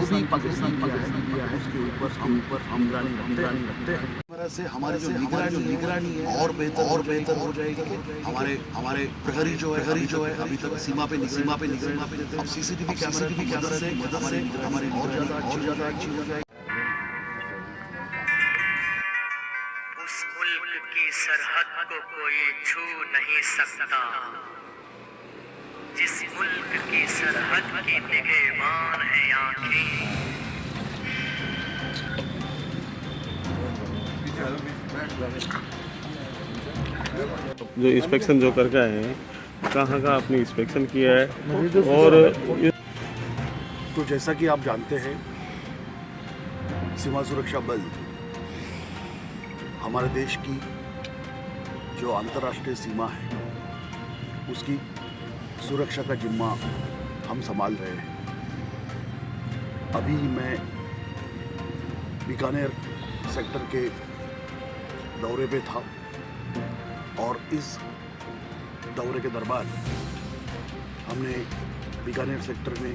भी पाकिस्तान किया है उसके ऊपर हम निगरानी रखते हैं। से हमारी जो निगरानी है और बेहतर हो जाएगी। हमारे प्रहरी जो है अभी तक सीमा पे अब सीसीटीवी कैमरा से मदद से हमारी और ज़्यादा अच्छी हो जाएगी। उस मुल्क की सरहद को कोई छू नहीं सकता, जिस मुल्क की सरहद की निगहबान है आँखें। जो इंस्पेक्शन जो करके आए हैं, कहाँ का आपने इंस्पेक्शन किया है? और तो जैसा कि आप जानते हैं, सीमा सुरक्षा बल हमारे देश की जो अंतर्राष्ट्रीय सीमा है उसकी सुरक्षा का जिम्मा हम संभाल रहे हैं। अभी मैं बीकानेर सेक्टर के दौरे पे था और इस दौरे के दरमियान हमने बीकानेर सेक्टर में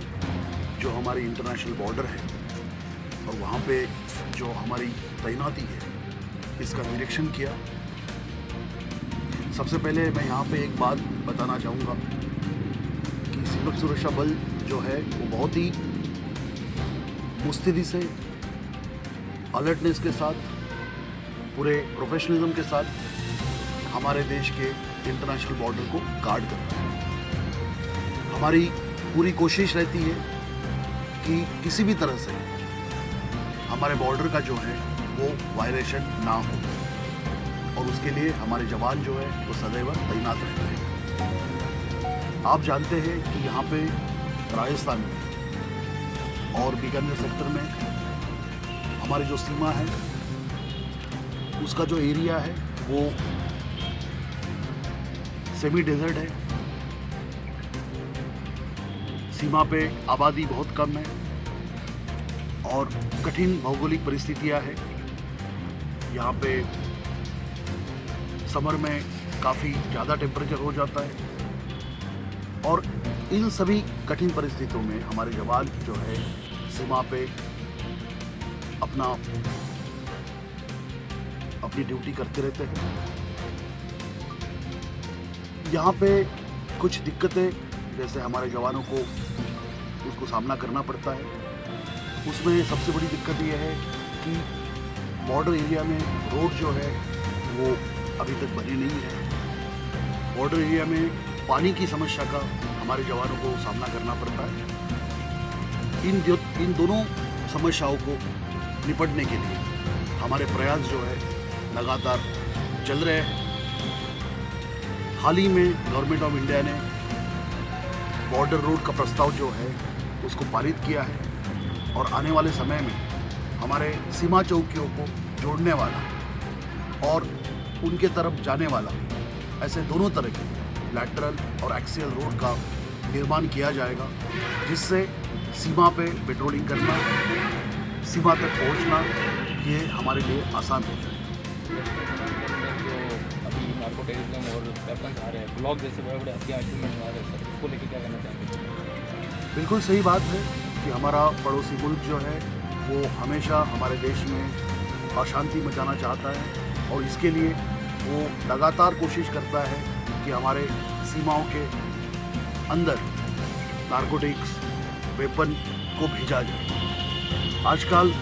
जो हमारी इंटरनेशनल बॉर्डर है और वहाँ पे जो हमारी तैनाती है इसका निरीक्षण किया। सबसे पहले मैं यहाँ पे एक बात बताना चाहूँगा कि सीमा सुरक्षा बल जो है वो बहुत ही मुस्तैदी से, अलर्टनेस के साथ, पूरे प्रोफेशनलिज्म के साथ हमारे देश के इंटरनेशनल बॉर्डर को गार्ड कर रहा है। हमारी पूरी कोशिश रहती है कि किसी भी तरह से हमारे बॉर्डर का जो है वो वायलेशन ना हो और उसके लिए हमारे जवान जो है वो सदैव तैनात रहते हैं। आप जानते हैं कि यहाँ पे राजस्थान में और बीकानेर सेक्टर में हमारी जो सीमा है उसका जो एरिया है वो सेमी डेजर्ट है। सीमा पे आबादी बहुत कम है और कठिन भौगोलिक परिस्थितियां हैं। यहाँ पे समर में काफ़ी ज़्यादा टेम्परेचर हो जाता है और इन सभी कठिन परिस्थितियों में हमारे जवान जो है सीमा पे अपनी ड्यूटी करते रहते हैं। यहाँ पे कुछ दिक्कतें जैसे हमारे जवानों को उसको सामना करना पड़ता है। उसमें सबसे बड़ी दिक्कत यह है कि बॉर्डर एरिया में रोड जो है वो अभी तक बनी नहीं है। बॉर्डर एरिया में पानी की समस्या का हमारे जवानों को सामना करना पड़ता है। इन दोनों समस्याओं को निपटने के लिए हमारे प्रयास जो है लगातार चल रहे हैं। हाल ही में गवर्नमेंट ऑफ इंडिया ने बॉर्डर रोड का प्रस्ताव जो है उसको पारित किया है और आने वाले समय में हमारे सीमा चौकियों को जोड़ने वाला और उनके तरफ जाने वाला ऐसे दोनों तरह के लैटरल और एक्सियल रोड का निर्माण किया जाएगा, जिससे सीमा पे पेट्रोलिंग करना, सीमा तक पहुंचना ये हमारे लिए आसान हो जाए। अभी नार्को टेररिज्म और वेपन्स आ रहे हैं, ब्लॉक जैसे बड़े हथियार इंस्ट्रूमेंट आ रहे हैं सर, उसको लेकर क्या करना चाहेंगे? बिल्कुल सही बात है कि हमारा पड़ोसी मुल्क जो है वो हमेशा हमारे देश में अशांति मचाना चाहता है और इसके लिए वो लगातार कोशिश करता है कि हमारे सीमाओं के अंदर नार्कोटिक्स, वेपन को भेजा जाए। आजकल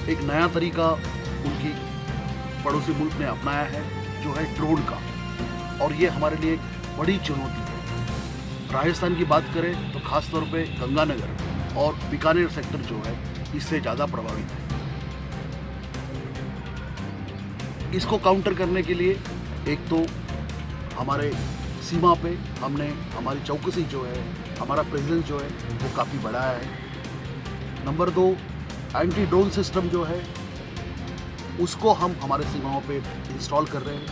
एक नया तरीका उनकी पड़ोसी मुल्क ने अपनाया है जो है ड्रोन का, और ये हमारे लिए एक बड़ी चुनौती है। राजस्थान की बात करें तो खास तौर पे गंगानगर और बीकानेर सेक्टर जो है इससे ज़्यादा प्रभावित है। इसको काउंटर करने के लिए एक तो हमारे सीमा पे हमने हमारी चौकसी जो है, हमारा प्रेजेंस जो है वो काफ़ी बढ़ाया है। नंबर 2, एंटी ड्रोन सिस्टम जो है उसको हम हमारे सीमाओं पे इंस्टॉल कर रहे हैं।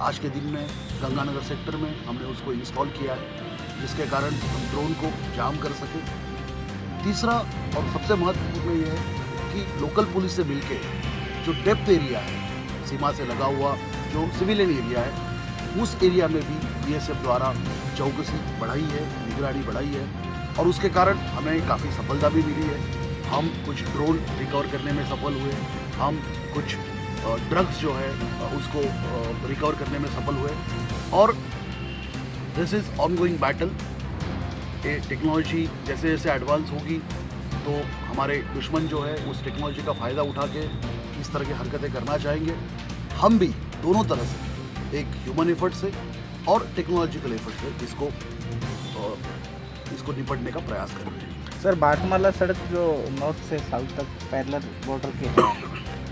आज के दिन में गंगानगर सेक्टर में हमने उसको इंस्टॉल किया है, जिसके कारण हम ड्रोन को जाम कर सकें। तीसरा और सबसे महत्वपूर्ण ये है कि लोकल पुलिस से मिलके जो डेप्थ एरिया है सीमा से लगा हुआ जो सिविलियन एरिया है, उस एरिया में भी बीएसएफ द्वारा चौकसी बढ़ाई है, निगरानी बढ़ाई है और उसके कारण हमें काफ़ी सफलता भी मिली है। हम कुछ ड्रोन रिकवर करने में सफल हुए, हम कुछ ड्रग्स जो है उसको रिकवर करने में सफल हुए। और दिस इज़ ऑनगोइंग बैटल। ये टेक्नोलॉजी जैसे जैसे एडवांस होगी तो हमारे दुश्मन जो है उस टेक्नोलॉजी का फ़ायदा उठा के इस तरह की हरकतें करना चाहेंगे। हम भी दोनों तरह से, एक ह्यूमन एफर्ट से और टेक्नोलॉजिकल एफर्ट से इसको निपटने का प्रयास कर रहे हैं। सर, बाटमाला सड़क जो नॉर्थ से साउथ तक पैरेलल बॉर्डर के है,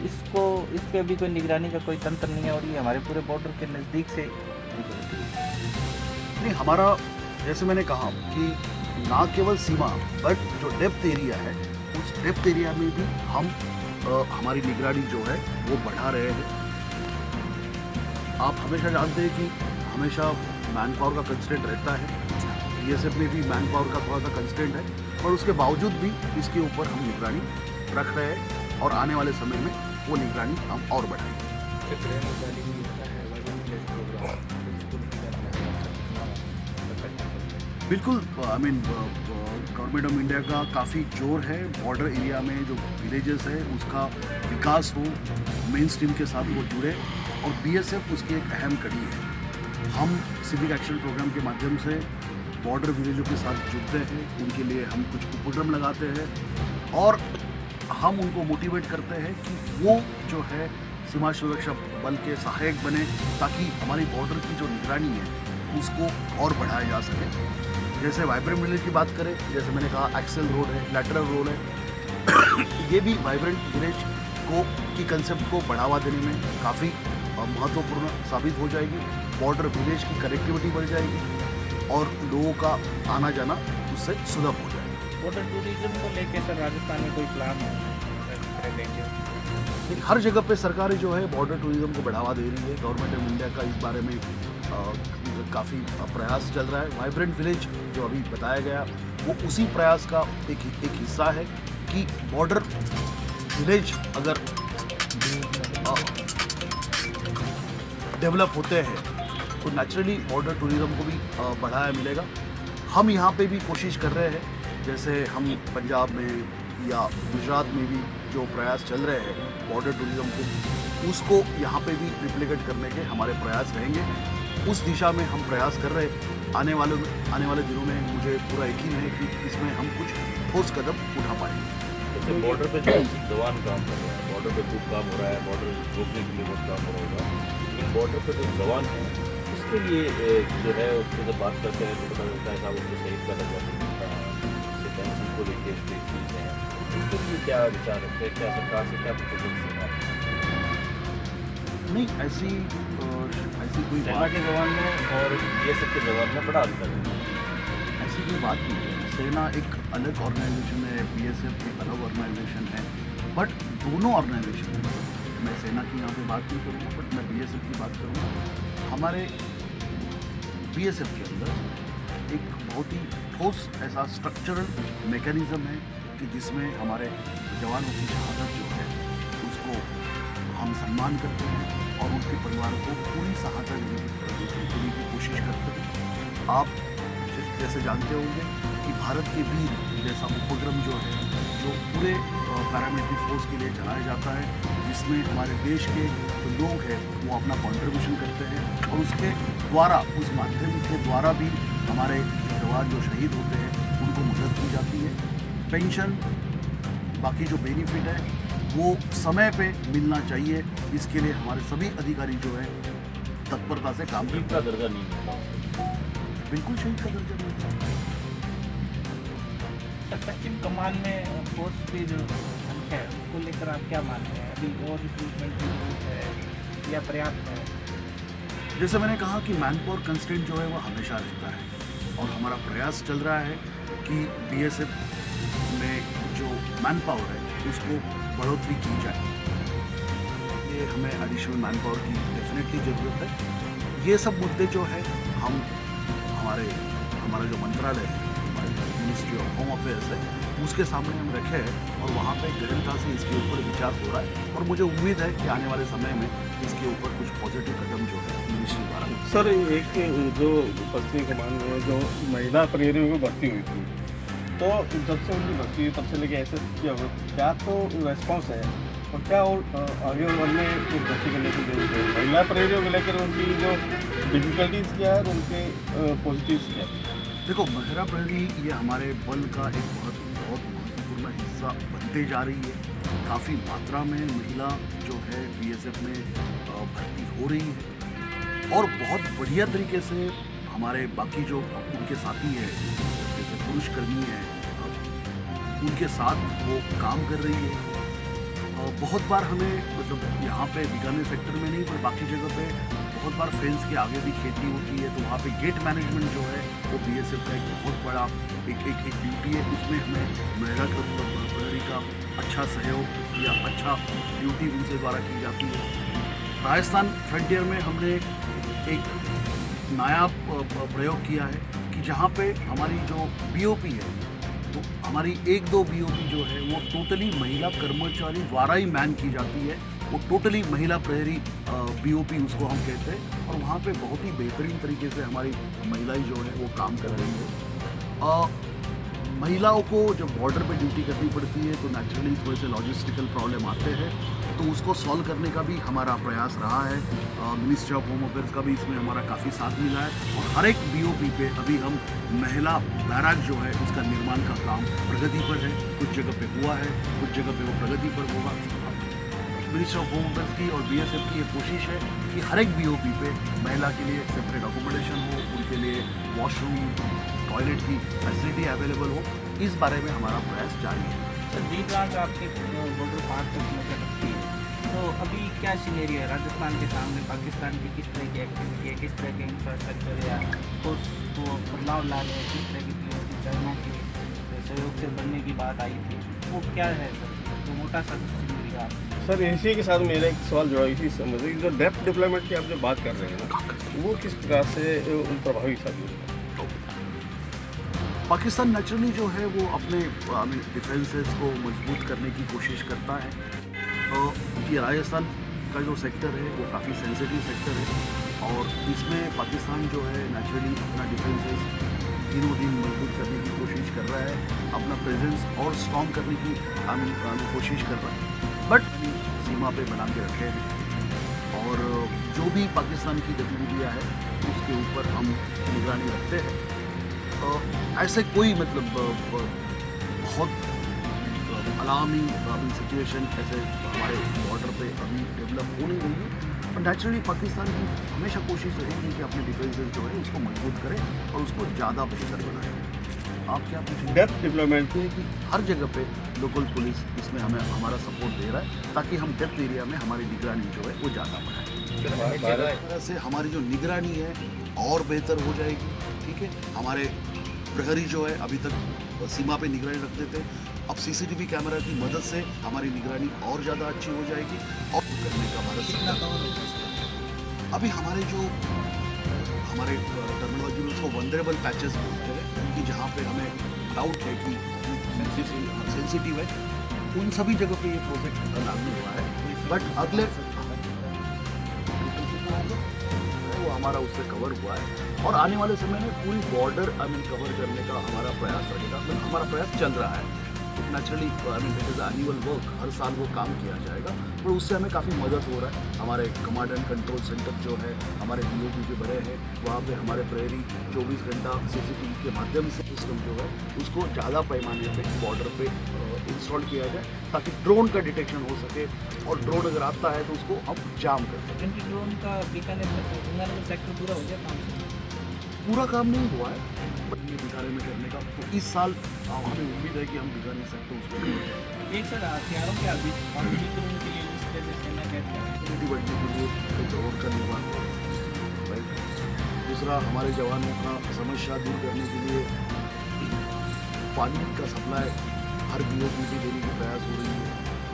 इस पे अभी कोई निगरानी का कोई तंत्र नहीं है और ये हमारे पूरे बॉर्डर के नज़दीक से नहीं, हमारा जैसे मैंने कहा कि ना केवल सीमा बट जो डेप्थ एरिया है उस डेप्थ एरिया में भी हम हमारी निगरानी जो है वो बढ़ा रहे हैं। आप हमेशा जानते हैं कि हमेशा मैन पावर का कंस्ट्रेंट रहता है, बीएसएफ में भी मैन पावर का थोड़ा सा कंस्ट्रेंट है, पर उसके बावजूद भी इसके ऊपर हम निगरानी रख रहे हैं और आने वाले समय में वो निगरानी हम और बढ़ाएंगे। बिल्कुल, I mean government of India का काफ़ी जोर है बॉर्डर एरिया में जो विलेजेस है उसका विकास हो, मेन स्ट्रीम के साथ वो जुड़े और बीएसएफ उसकी एक अहम कड़ी है। हम सिविक एक्शन प्रोग्राम के माध्यम से बॉर्डर विलेजों के साथ जुड़ते हैं, उनके लिए हम कुछ उपक्रम लगाते हैं और हम उनको मोटिवेट करते हैं कि वो जो है सीमा सुरक्षा बल के सहायक बने ताकि हमारी बॉर्डर की जो निगरानी है उसको और बढ़ाया जा सके। जैसे वाइब्रेंट विलेज की बात करें, जैसे मैंने कहा एक्सेल रोड है, लैटरल रोड है, ये भी वाइब्रेंट विलेज की कंसेप्ट को बढ़ावा देने में काफ़ी महत्वपूर्ण साबित हो जाएगी। बॉर्डर विलेज की कनेक्टिविटी बढ़ जाएगी और लोगों का आना जाना उससे सुलभ हो जाएगा। बॉर्डर टूरिज्म को लेकर सर राजस्थान में कोई प्लान है? हर जगह पे सरकारें जो है बॉर्डर टूरिज्म को बढ़ावा दे रही है। गवर्नमेंट ऑफ इंडिया का इस बारे में काफ़ी प्रयास चल रहा है। वाइब्रेंट विलेज जो अभी बताया गया वो उसी प्रयास का एक हिस्सा है कि बॉर्डर विलेज अगर डेवलप होते हैं तो नेचुरली बॉर्डर टूरिज्म को भी बढ़ावा मिलेगा। हम यहाँ पे भी कोशिश कर रहे हैं, जैसे हम पंजाब में या गुजरात में भी जो प्रयास चल रहे हैं बॉर्डर टूरिज्म को, उसको यहाँ पे भी रिप्लिकेट करने के हमारे प्रयास रहेंगे। उस दिशा में हम प्रयास कर रहे हैं। आने वाले दिनों में मुझे पूरा यकीन है कि इसमें हम कुछ ठोस कदम उठा पाएंगे। जैसे बॉर्डर पे जो जवान काम कर रहे हैं, बॉर्डर पे खूब काम हो रहा है, बॉर्डर रोकने के लिए बहुत काम हो रहा होगा, लेकिन बॉर्डर पे जो जवान है उसके लिए जो है उससे जब बात करते हैं तो पता चलता है साहब उसको शहीद का दर्जा मिलता है, उससे पेंशन को लेकर चीज़ है, उसके लिए क्या विचार रखते हैं, क्या सरकार से क्या प्रोपोजल है? नहीं, ऐसी कोई सेना के जवान में और बीएसएफ के जवान में बड़ा अंतर है। ऐसी कोई बात नहीं है। सेना एक अलग ऑर्गेनाइजेशन है, बीएसएफ एक अलग ऑर्गेनाइजेशन है, बट दोनों ऑर्गेनाइजेशन है। मैं सेना की यहाँ पे बात नहीं करूँगा, बट मैं बीएसएफ की बात करूँगा। हमारे बीएसएफ के अंदर एक बहुत ही ठोस ऐसा स्ट्रक्चरल मैकेनिज़्म है कि जिसमें हमारे जवानों की शहादत जो है उसको हम सम्मान करते हैं और उनके परिवार को पूरी सहायता देने की कोशिश करते हैं। आप जैसे जानते होंगे कि भारत के वीर जैसा उपक्रम जो है जो पूरे पैरामिलिट्री फोर्स के लिए चलाया जाता है, जिसमें हमारे देश के जो लोग हैं वो अपना कंट्रीब्यूशन करते हैं और उसके द्वारा, उस माध्यम के द्वारा भी हमारे जवान जो शहीद होते हैं उनको मदद की जाती है। पेंशन, बाकी जो बेनिफिट है वो समय पे मिलना चाहिए, इसके लिए हमारे सभी अधिकारी जो है तत्परता से काम शहीद का दर्जा नहीं मिलता। बिल्कुल शहीद का दर्जा मिलता है। पश्चिम कमान में फोर्स की जो संख्या है उसको लेकर आप क्या मानते हैं? अभी और रिक्रूटमेंट की जरूरत है या पर्याप्त है? जैसे मैंने कहा कि मैन पावर कंस्ट्रेंट जो है वो हमेशा रहता है और हमारा प्रयास चल रहा है कि बीएसएफ में जो मैन पावर है उसको बढ़ोतरी की जाए। ये हमें एडिशनल मैन पावर की डेफिनेटली ज़रूरत है। ये सब मुद्दे जो है हम हमारा जो मंत्रालय है, मिनिस्ट्री ऑफ होम अफेयर्स है, उसके सामने हम रखे हैं और वहाँ पे गहनता से इसके ऊपर विचार हो रहा है और मुझे उम्मीद है कि आने वाले समय में इसके ऊपर कुछ पॉजिटिव कदम जो है मिनिस्ट्री द्वारा। सर, एक जो पश्चिमी कमान में जो महिला प्रहरियों की भर्ती हुई थी तो जब से उनकी भर्ती हुई तब से लेके ऐसे किया हुआ क्या तो रेस्पॉन्स है और क्या और आगे उनमें कुछ भर्ती करने की जरूरत है? महिला प्रहरियों को लेकर उनकी जो डिफिकल्टीज क्या है और उनके पॉजिटिव्स क्या है? देखो, महिला प्रहरी ये हमारे बल का एक बहुत महत्वपूर्ण हिस्सा बनते जा रही है। काफ़ी मात्रा में महिला जो है बीएसएफ में भर्ती हो रही है और बहुत बढ़िया तरीके से हमारे बाकी जो उनके साथी हैं, जैसे पुरुषकर्मी हैं, उनके साथ वो काम कर रही है। बहुत बार हमें मतलब यहाँ पे बीकानेर सेक्टर में नहीं पर बाकी जगह पे बहुत बार फेंस के आगे भी खेती होती है, तो वहाँ पे गेट मैनेजमेंट जो है वो बीएसएफ का एक बहुत बड़ा एक ड्यूटी है। उसमें हमें महिला प्रहरी का अच्छा सहयोग या अच्छा ड्यूटी उनसे द्वारा की जाती है। राजस्थान फ्रंटियर में हमने एक नया प्रयोग किया है कि जहाँ पे हमारी जो बीओपी है, तो हमारी 1-2 बीओपी जो है वो टोटली महिला कर्मचारी द्वारा ही मैन की जाती है। वो टोटली महिला प्रहरी बीओपी उसको हम कहते हैं और वहाँ पे बहुत ही बेहतरीन तरीके से हमारी महिलाएं जो है वो काम कर रही है। महिलाओं को जब बॉर्डर पे ड्यूटी करनी पड़ती है तो नेचुरली थोड़े से लॉजिस्टिकल प्रॉब्लम आते हैं, तो उसको सॉल्व करने का भी हमारा प्रयास रहा है। मिनिस्ट्री ऑफ होम अफेयर्स का भी इसमें हमारा काफ़ी साथ मिला है और हर एक बीओपी पे अभी हम महिला बैराक जो है उसका निर्माण का काम प्रगति पर है। कुछ जगह पे हुआ है, कुछ जगह पे वो प्रगति पर होगा। मिनिस्ट्री ऑफ होम अफेयर्स की और बीएसएफ की ये कोशिश है कि हर एक बीओपी पे महिला के लिए सेपरेट अकोमोडेशन हो, उनके लिए वॉशरूम, टॉयलेट की फैसिलिटी अवेलेबल हो। इस बारे में हमारा प्रयास जारी है। सर, जी ब्रांच आपके बॉर्डर पार तक नजर रखती है, तो अभी क्या सिनेरियो है राजस्थान के सामने? पाकिस्तान की किस तरह की एक्टिविटी है, किस तरह के इंफ्रास्ट्रक्चर या फोर्स को बदलाव ला रहे हैं, किस तरह की पीओसी चाइना के सहयोग से बढ़ने की बात आई थी, वो क्या है सर? तो मोटा सा सिनेरियो आप सर इसी के साथ मेरा एक सवाल जुड़ा इसी समझ जो डेप्थ डिप्लॉयमेंट की आप जो बात कर रहे हैं ना, वो किस प्रकार से प्रभावी साबित होगा? पाकिस्तान नेचुरली जो है वो अपने डिफेंसेस को मजबूत करने की कोशिश करता है। ये राजस्थान का जो सेक्टर है वो काफ़ी सेंसिटिव सेक्टर है और इसमें पाकिस्तान जो है नेचुरली अपना डिफेंसेस दिनों दिन मजबूत करने की कोशिश कर रहा है, अपना प्रेजेंस और स्ट्रॉन्ग करने की कोशिश कर रहा है। बट सीमा पे बना के रखे हैं और जो भी पाकिस्तान की गतिविधियाँ हैं उसके ऊपर हम निगरानी रखते हैं। ऐसे कोई मतलब बहुत अलार्मिंग सिचुएशन ऐसे हमारे बॉर्डर पे अभी डेवलप हो नहीं रही है। और नेचुरली पाकिस्तान की हमेशा कोशिश रहेगी कि अपने डिफेंसेस जो है उसको मजबूत करें और उसको ज़्यादा बेहतर बनाएं। आप क्या पूछेंगे? डेप्थ डिप्लॉयमेंट है कि हर जगह पे लोकल पुलिस इसमें हमें हमारा सपोर्ट दे रहा है ताकि हम डेप्थ एरिया में हमारी निगरानी जो है वो ज़्यादा बढ़ाएं। इस तरह से हमारी जो निगरानी है और बेहतर हो जाएगी। ठीक है, हमारे प्रहरी जो है अभी तक सीमा पे निगरानी रखते थे, अब सीसीटीवी कैमरा की मदद से हमारी निगरानी और ज़्यादा अच्छी हो जाएगी और करने का हमारा अभी हमारे जो हमारे टर्मिनोलॉजी में उसको वनरेबल पैचेस बोलते हैं कि जहाँ पे हमें डाउट है कि सेंसिटिव है, उन सभी जगह पे ये प्रोजेक्ट लागू हुआ है। बट अगले वो हमारा उससे कवर हुआ है और आने वाले समय में पूरी बॉर्डर कवर करने का हमारा प्रयास रहेगा। हमारा प्रयास चल रहा है naturally. It is annual work, हर साल वो काम किया जाएगा और उससे हमें काफ़ी मदद हो रहा है। हमारे कमांड एंड कंट्रोल सेंटर जो है हमारे बीओपी जो बड़े हैं वहाँ पे हमारे प्रहरी 24 घंटा सीसीटीवी के माध्यम से सिस्टम जो है उसको ज़्यादा पैमाने पे बॉर्डर पे इंस्टॉल किया जाए ताकि ड्रोन का डिटेक्शन हो सके और ड्रोन अगर आता है तो उसको हम जाम कर सकें। एंटी ड्रोन का बीकानेर सेक्टर पूरा हो गया काम? पूरा काम नहीं हुआ है बट ये बीकानेर में करने का, तो इस साल हमें उम्मीद है कि हम बीकानेर सेक्टर उसको करेंगे। एक सर हथियारों के अभी के लिए जिस तरह से सेना कहते हैं बढ़ने के लिए एक ड्रोन का निर्माण हो, राइट। दूसरा हमारे जवानों का समस्या दूर करने के लिए पानी का सप्लाई हर बीओपी पे देने की प्रयास हो रही है।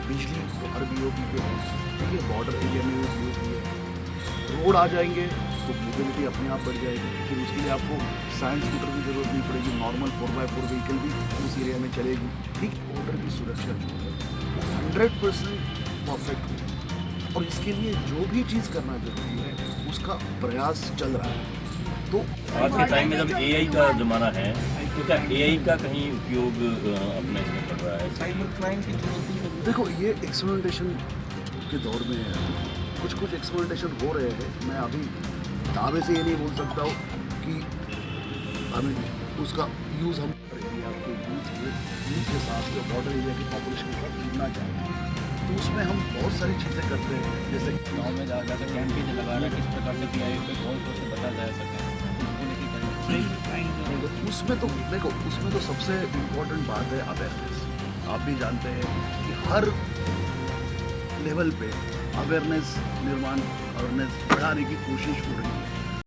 बिजली तो हर बीओपी पे है, ठीक है। बॉर्डर एरिया में वो बीओपी है। रोड आ जाएंगे तो मोबिलिटी अपने आप बढ़ जाएगी, फिर उसके लिए आपको साइंस स्कूटर की जरूरत नहीं पड़ेगी, नॉर्मल 4x4 व्हीकल भी उस एरिया में चलेगी। ठीक, बॉर्डर की सुरक्षा जो है वो 100% परफेक्ट हो और इसके लिए जो भी चीज़ करना जरूरी है उसका प्रयास चल रहा है। तो आज के टाइम में जब एआई का ज़माना है तो क्या एआई का कहीं उपयोग अपना इसमें पड़ रहा है? साइबर क्राइम की चुनौती है। देखो ये एक्सपेरिमेंटेशन के दौर में है, कुछ कुछ एक्सपेरिमेंटेशन हो रहे हैं। मैं अभी दावे से ये नहीं बोल सकता हूँ कि हमें उसका यूज़ हम करेंगे। आपके यूथ के साथ जो बॉर्डर एरिया की पॉपुलेशन के साथ जुड़ना चाहेंगे, तो उसमें हम बहुत सारी चीज़ें करते हैं। जैसे गाँव में जाकर कैंपेन लगा रहा है किस प्रकार से पीआई पे बहुत से बचा जा सके, उसको लेके क्या साइबर क्राइम जो है, उसमें तो देखो, उसमें तो सबसे इम्पोर्टेंट बात है अवेयरनेस। आप भी जानते हैं कि हर लेवल पे अवेयरनेस निर्माण, अवेयरनेस बढ़ाने की कोशिश हो रही है।